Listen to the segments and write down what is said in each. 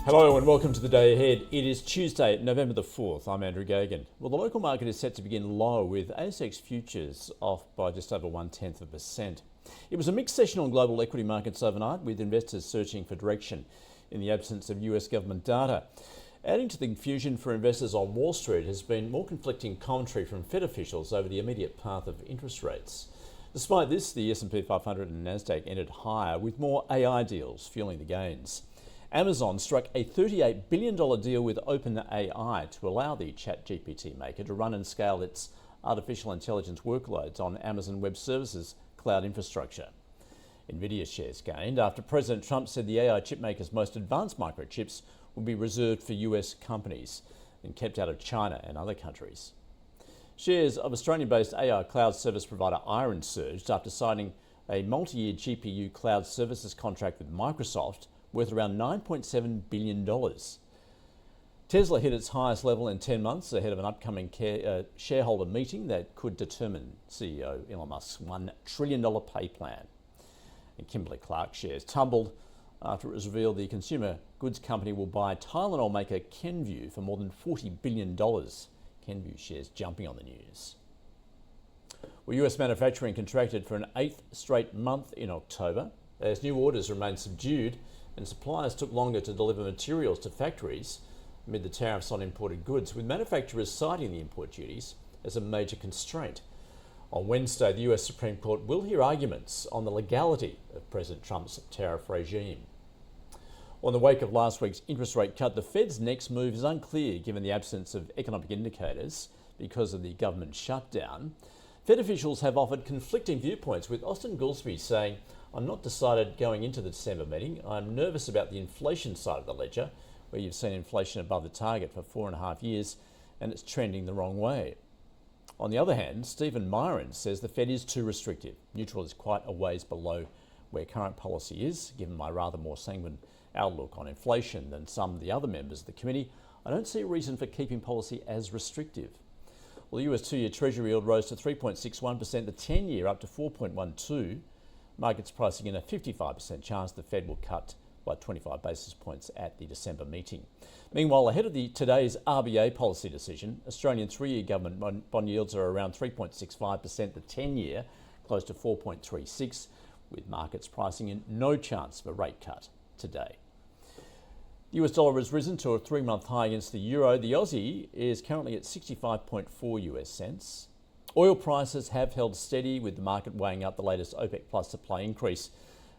Hello and welcome to the day ahead. It is Tuesday, November the 4th. I'm Andrew Gagan. Well, the local market is set to begin low with ASX futures off by just over 0.1%. It was a mixed session on global equity markets overnight, with investors searching for direction in the absence of US government data. Adding to the confusion for investors on Wall Street has been more conflicting commentary from Fed officials over the immediate path of interest rates. Despite this, the S&P 500 and Nasdaq ended higher, with more AI deals fueling the gains. Amazon struck a $38 billion deal with OpenAI to allow the ChatGPT maker to run and scale its artificial intelligence workloads on Amazon Web Services cloud infrastructure. Nvidia shares gained after President Trump said the AI chipmaker's most advanced microchips would be reserved for US companies and kept out of China and other countries. Shares of Australian-based AI cloud service provider Iron surged after signing a multi-year GPU cloud services contract with Microsoft worth around $9.7 billion. Tesla hit its highest level in 10 months ahead of an upcoming shareholder meeting that could determine CEO Elon Musk's $1 trillion pay plan. And Kimberly-Clark shares tumbled after it was revealed the consumer goods company will buy Tylenol maker Kenvue for more than $40 billion. Kenvue shares jumping on the news. Well, US manufacturing contracted for an 8th straight month in October as new orders remained subdued and suppliers took longer to deliver materials to factories amid the tariffs on imported goods, with manufacturers citing the import duties as a major constraint. On Wednesday, the US Supreme Court will hear arguments on the legality of President Trump's tariff regime. On the wake of last week's interest rate cut, the Fed's next move is unclear given the absence of economic indicators because of the government shutdown. Fed officials have offered conflicting viewpoints, with Austin Goolsbee saying, "I'm not decided going into the December meeting. I'm nervous about the inflation side of the ledger, where you've seen inflation above the target for 4.5 years and it's trending the wrong way." On the other hand, Stephen Myron says the Fed is too restrictive. Neutral is quite a ways below where current policy is. Given my rather more sanguine outlook on inflation than some of the other members of the committee, I don't see a reason for keeping policy as restrictive. Well, the US 2-year Treasury yield rose to 3.61%, the 10-year up to 4.12%. Markets pricing in a 55% chance the Fed will cut by 25 basis points at the December meeting. Meanwhile, ahead of today's RBA policy decision, Australian 3-year government bond yields are around 3.65%, the 10-year close to 4.36%, with markets pricing in no chance of a rate cut today. The US dollar has risen to a 3-month high against the euro. The Aussie is currently at 65.4 US cents. Oil prices have held steady, with the market weighing up the latest OPEC Plus supply increase,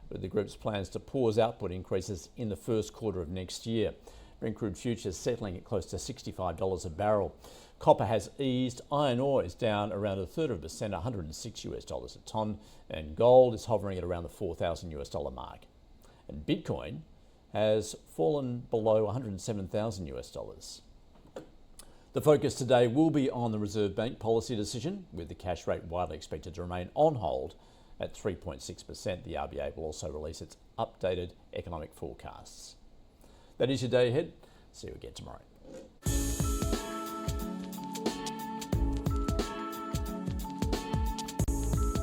with the group's plans to pause output increases in the first quarter of next year. Brent crude futures settling at close to $65 a barrel. Copper has eased. Iron ore is down around 1/3%, $106 a tonne, and gold is hovering at around the $4,000 mark. And Bitcoin has fallen below $107,000. The focus today will be on the Reserve Bank policy decision, with the cash rate widely expected to remain on hold at 3.6%. The RBA will also release its updated economic forecasts. That is your day ahead. See you again tomorrow.